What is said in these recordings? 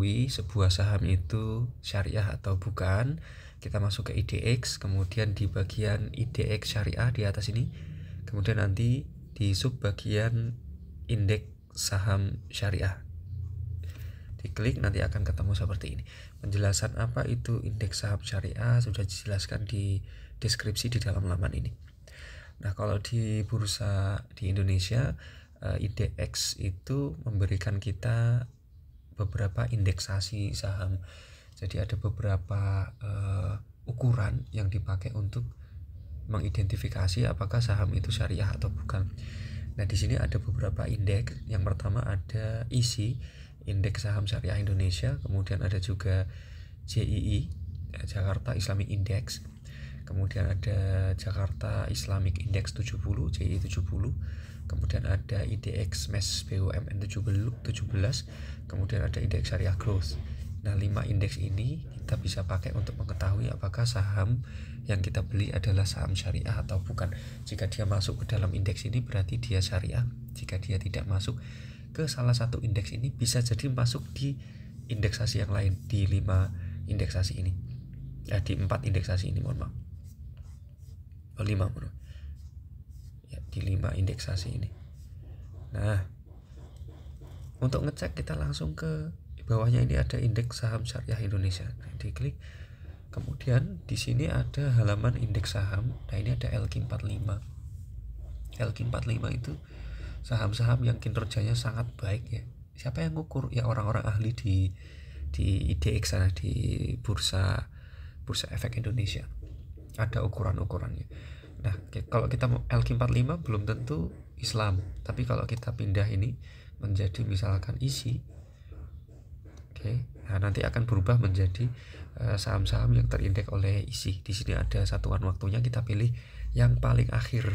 mengetahui sebuah saham itu syariah atau bukan, kita masuk ke IDX, kemudian di bagian IDX syariah di atas ini, kemudian nanti di sub bagian indeks saham syariah. Diklik nanti akan ketemu seperti ini. Penjelasan apa itu indeks saham syariah sudah dijelaskan di deskripsi di dalam laman ini. Nah, kalau di bursa di Indonesia, IDX itu memberikan kita beberapa indeksasi saham. Jadi ada beberapa ukuran yang dipakai untuk mengidentifikasi apakah saham itu syariah atau bukan. Nah, di sini ada beberapa indeks. Yang pertama ada ISI, Indeks Saham Syariah Indonesia, kemudian ada juga JII, Jakarta Islamic Index. Kemudian ada Jakarta Islamic Index 70, JII 70. Kemudian ada IDX MES BUMN 17, kemudian ada indeks syariah growth. Nah, 5 indeks ini kita bisa pakai untuk mengetahui apakah saham yang kita beli adalah saham syariah atau bukan. Jika dia masuk ke dalam indeks ini berarti dia syariah. Jika dia tidak masuk ke salah satu indeks ini, bisa jadi masuk di indeksasi yang lain, di 5 indeksasi ini. Ya, di 4 indeksasi ini, mohon maaf. 5 bro. Di 5 indeksasi ini. Nah, untuk ngecek kita langsung ke bawahnya, ini ada indeks saham syariah Indonesia. Nah, diklik. Kemudian di sini ada halaman indeks saham. Nah, ini ada LQ45. LQ45 itu saham-saham yang kinerjanya sangat baik ya. Siapa yang ngukur? Ya orang-orang ahli di IDX sana, di bursa efek Indonesia. Ada ukuran-ukurannya. Nah, kalau kita mau LQ45 belum tentu Islam, tapi kalau kita pindah ini menjadi misalkan ISI, nah nanti akan berubah menjadi saham-saham yang terindeks oleh ISI. Di sini ada satuan waktunya, kita pilih yang paling akhir,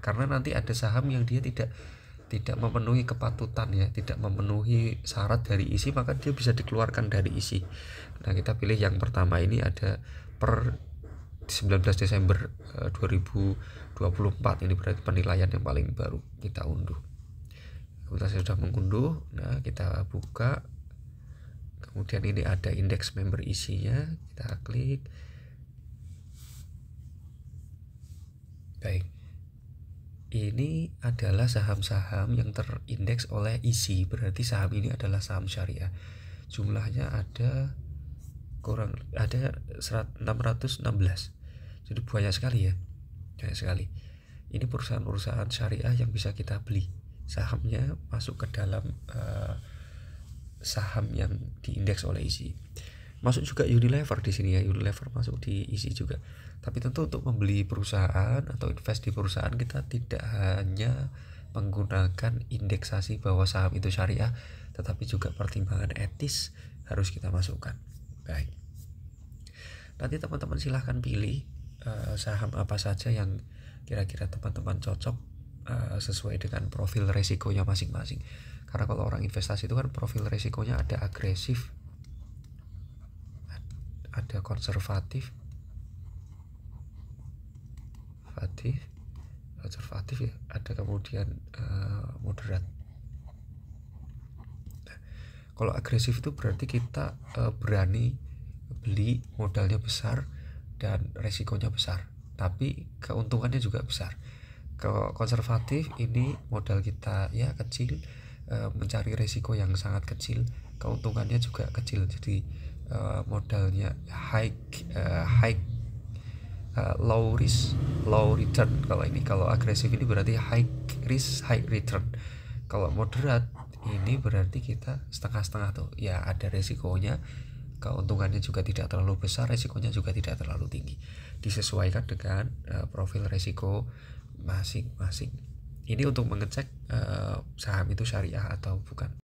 karena nanti ada saham yang dia tidak memenuhi kepatutan ya, tidak memenuhi syarat dari ISI, maka dia bisa dikeluarkan dari ISI. Nah, kita pilih yang pertama ini, ada per 19 Desember 2024. Ini berarti penilaian yang paling baru. Kita unduh. Kemudian saya sudah mengunduh. Nah, kita buka. Kemudian ini ada indeks member isinya. Kita klik. Baik. Ini adalah saham-saham yang terindeks oleh ISI. Berarti saham ini adalah saham syariah. Jumlahnya ada 616. Jadi banyak sekali ya, banyak sekali. Ini perusahaan-perusahaan syariah yang bisa kita beli. Sahamnya masuk ke dalam saham yang diindeks oleh ISI. Masuk juga Unilever di sini ya, Unilever masuk di ISI juga. Tapi tentu untuk membeli perusahaan atau invest di perusahaan, kita tidak hanya menggunakan indeksasi bahwa saham itu syariah, tetapi juga pertimbangan etis harus kita masukkan. Baik. Nanti teman-teman silahkan pilih saham apa saja yang kira-kira teman-teman cocok sesuai dengan profil resikonya masing-masing. Karena kalau orang investasi itu kan profil resikonya ada agresif, ada konservatif ya, ada kemudian moderat. Nah, kalau agresif itu berarti kita berani beli, modalnya besar dan resikonya besar, tapi keuntungannya juga besar. Kalau konservatif ini modal kita ya kecil, mencari resiko yang sangat kecil, keuntungannya juga kecil. Jadi modalnya low risk low return. Kalau agresif ini berarti high risk high return. Kalau moderat ini berarti kita setengah-setengah tuh ya, ada resikonya, keuntungannya juga tidak terlalu besar, resikonya juga tidak terlalu tinggi. Disesuaikan dengan profil resiko masing-masing. Ini untuk mengecek saham itu syariah atau bukan.